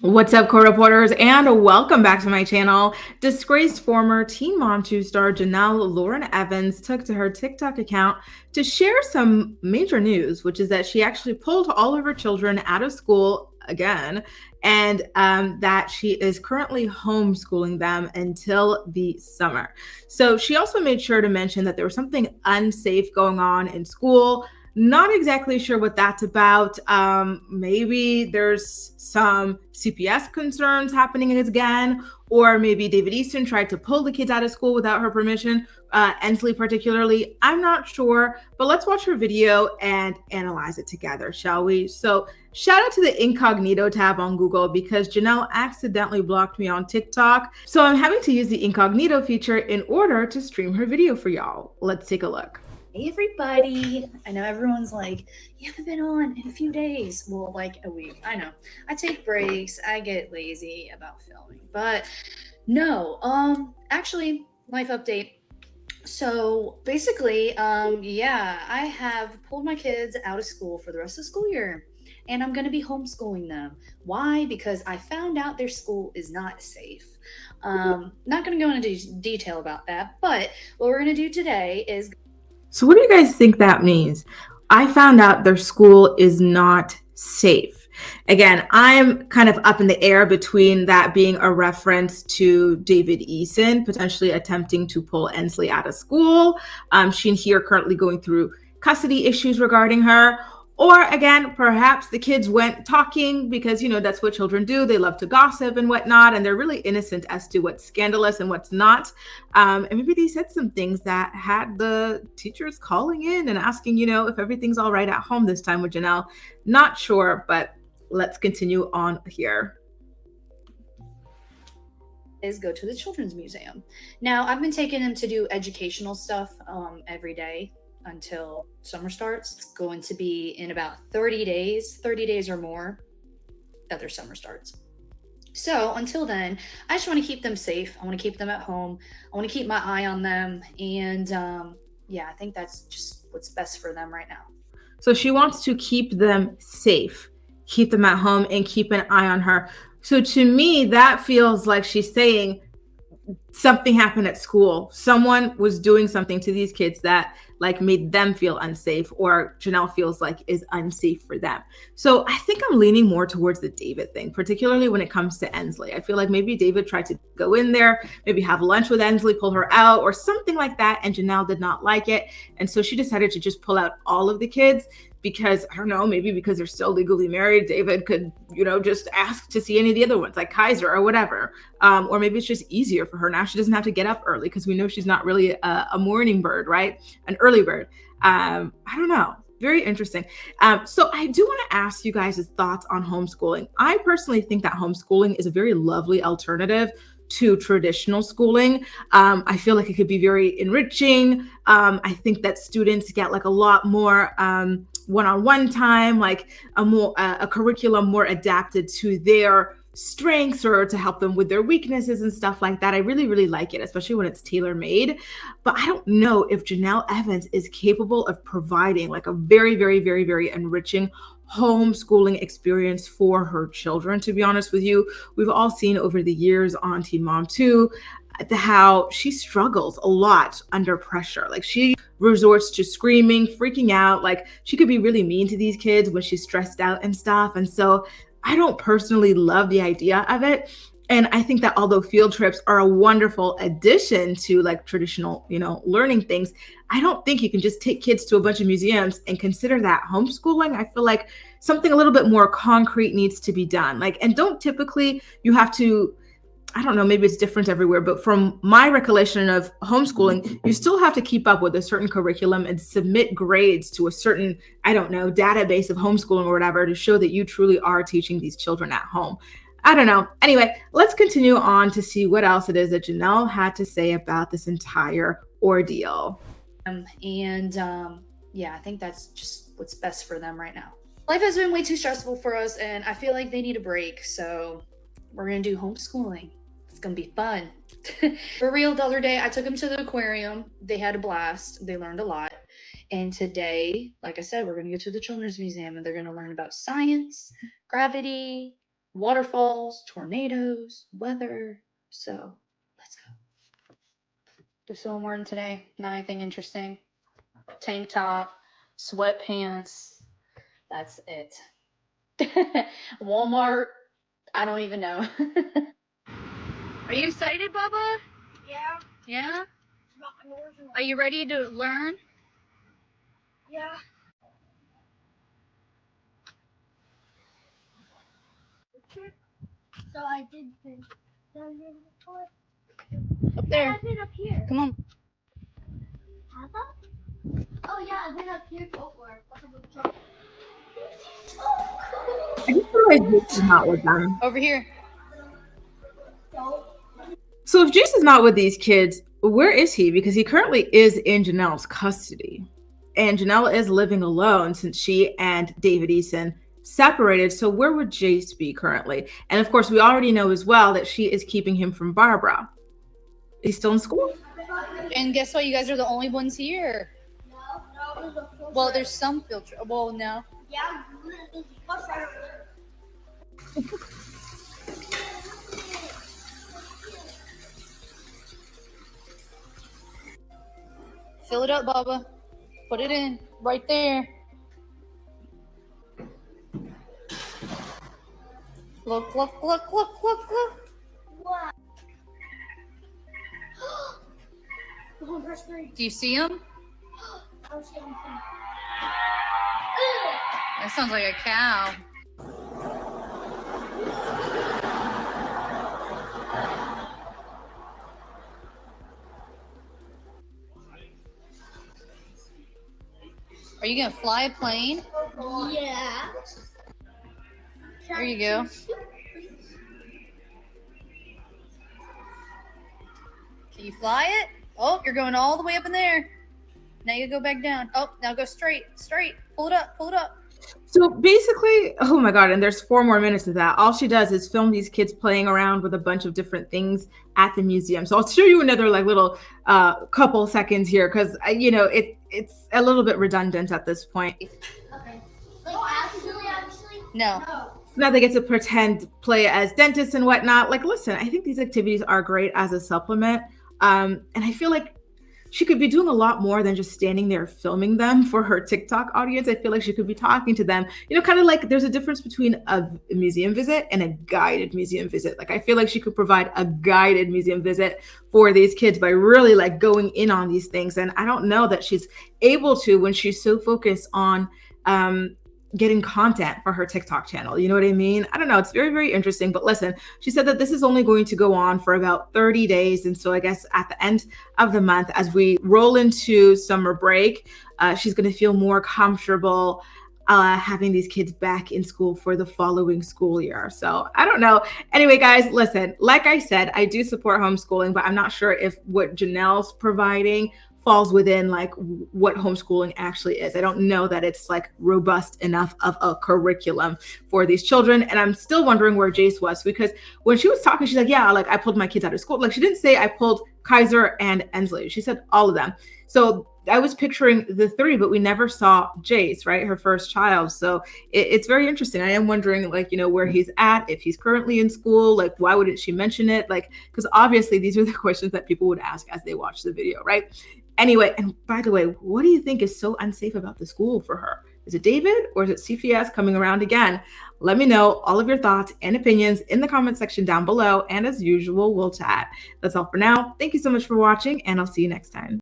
What's up, co-reporters, and welcome back to my channel. Disgraced former Teen Mom 2 star Janelle Lauren Evans took to her TikTok account to share some major news, which is that she actually pulled all of her children out of school again, and that she is currently homeschooling them until the summer. So she also made sure to mention that there was something unsafe going on in school. Not exactly sure what that's about. Maybe there's some CPS concerns happening again, or maybe David Easton tried to pull the kids out of school without her permission, Ensley particularly. I'm not sure, but let's watch her video and analyze it together, shall we? So shout out to the incognito tab on Google because Janelle accidentally blocked me on TikTok. So I'm having to use the incognito feature in order to stream her video for y'all. Let's take a look. Hey everybody! I know everyone's like, you haven't been on in a few days. Well, like a week. I know. I take breaks. I get lazy about filming. But no, actually, life update. So basically, yeah, I have pulled my kids out of school for the rest of the school year. And I'm going to be homeschooling them. Why? Because I found out their school is not safe. Not going to go into detail about that, but what we're going to do today is So what do you guys think that means? I found out their school is not safe. Again, I'm kind of up in the air between that being a reference to David Eason potentially attempting to pull Ensley out of school. She and he are currently going through custody issues regarding her. Or again, perhaps the kids went talking because, that's what children do. They love to gossip and whatnot, and they're really innocent as to what's scandalous and what's not. And maybe they said some things that had the teachers calling in and asking, if everything's all right at home this time with Janelle. Not sure, but let's continue on here. Is go to the Children's Museum. Now, I've been taking them to do educational stuff every day until summer starts. It's going to be in about 30 days or more that their summer starts. So until then, I just want to keep them safe. I want to keep them at home. I want to keep my eye on them. And yeah, I think that's just what's best for them right now. So she wants to keep them safe, keep them at home, and keep an eye on her. So to me, that feels like she's saying something happened at school. Someone was doing something to these kids that made them feel unsafe, or Janelle feels like is unsafe for them. So I think I'm leaning more towards the David thing, particularly when it comes to Ensley. I feel like maybe David tried to go in there, maybe have lunch with Ensley, pull her out or something like that, and Janelle did not like it. And so she decided to just pull out all of the kids because, I don't know, maybe because they're still legally married, David could, just ask to see any of the other ones like Kaiser or whatever. Or maybe it's just easier for her now. She doesn't have to get up early because we know she's not really a morning bird, right? An early bird. I don't know. Very interesting. So I do want to ask you guys' thoughts on homeschooling. I personally think that homeschooling is a very lovely alternative to traditional schooling. I feel like it could be very enriching. I think that students get a lot more one-on-one time, a curriculum more adapted to their strengths or to help them with their weaknesses and stuff like that. I really, really like it, especially when it's tailor-made. But I don't know if Janelle Evans is capable of providing a very, very, very, very enriching homeschooling experience for her children. To be honest with you, we've all seen over the years on Teen Mom 2 how she struggles a lot under pressure. She resorts to screaming, freaking out. She could be really mean to these kids when she's stressed out and stuff. And so I don't personally love the idea of it. And I think that although field trips are a wonderful addition to traditional, learning things, I don't think you can just take kids to a bunch of museums and consider that homeschooling. I feel like something a little bit more concrete needs to be done. And don't typically you have to, I don't know, maybe it's different everywhere, but from my recollection of homeschooling, you still have to keep up with a certain curriculum and submit grades to a certain, I don't know, database of homeschooling or whatever to show that you truly are teaching these children at home. I don't know. Anyway, let's continue on to see what else it is that Janelle had to say about this entire ordeal. Yeah, I think that's just what's best for them right now. Life has been way too stressful for us, and I feel like they need a break. So we're going to do homeschooling. It's going to be fun. For real, the other day, I took them to the aquarium. They had a blast. They learned a lot. And today, like I said, we're going to go to the Children's Museum, and they're going to learn about science, gravity, waterfalls, tornadoes, weather. So let's go. Just what I'm wearing today. Not anything interesting. Tank top, sweatpants. That's it. Walmart. I don't even know. Are you excited, Bubba? Yeah. Yeah? Are you ready to learn? Yeah. So I did this. Up there. I've been up here. Come on. Have I? Oh yeah, I've been up here before. I just realized Jace is not with them. Over here. So if Jace is not with these kids, where is he? Because he currently is in Janelle's custody. And Janelle is living alone since she and David Eason separated. So where would Jace be currently? And of course, we already know as well that she is keeping him from Barbara. He's still in school? And guess what? You guys are the only ones here. No, Well, there's some filter. Well, no. Yeah, there's a bus right over there. Fill it up, Bubba. Put it in. Right there. Look, look, look, look, look, look. Wow. Come on, press 3. Do you see him? I was getting some. That sounds like a cow. Are you gonna fly a plane? Yeah. There you go. Can you fly it? Oh, you're going all the way up in there. Now you go back down. Oh, now go straight, straight. Pull it up, pull it up. So basically, oh my God, and there's 4 more minutes of that. All she does is film these kids playing around with a bunch of different things at the museum. So I'll show you another like little couple seconds here because, it's a little bit redundant at this point. Okay. Actually. No. Now they get to pretend play as dentists and whatnot. Like, listen, I think these activities are great as a supplement. And I feel like she could be doing a lot more than just standing there filming them for her TikTok audience. I feel like she could be talking to them, kind of like there's a difference between a museum visit and a guided museum visit. Like, I feel like she could provide a guided museum visit for these kids by really like going in on these things. And I don't know that she's able to when she's so focused on, getting content for her TikTok channel. You know what I mean? I don't know. It's very, very interesting. But listen, she said that this is only going to go on for about 30 days. And so I guess at the end of the month, as we roll into summer break, she's going to feel more comfortable having these kids back in school for the following school year. So I don't know. Anyway, guys, listen, like I said, I do support homeschooling, but I'm not sure if what Janelle's providing falls within like what homeschooling actually is. I don't know that it's like robust enough of a curriculum for these children. And I'm still wondering where Jace was, because when she was talking, she's like, yeah, like I pulled my kids out of school. Like she didn't say I pulled Kaiser and Ensley. She said all of them. So I was picturing the 3, but we never saw Jace, right? Her first child. So it's very interesting. I am wondering like, where he's at, if he's currently in school, like why wouldn't she mention it? Like, because obviously these are the questions that people would ask as they watch the video, right? Anyway, and by the way, what do you think is so unsafe about the school for her? Is it David or is it CPS coming around again? Let me know all of your thoughts and opinions in the comment section down below. And as usual, we'll chat. That's all for now. Thank you so much for watching, and I'll see you next time.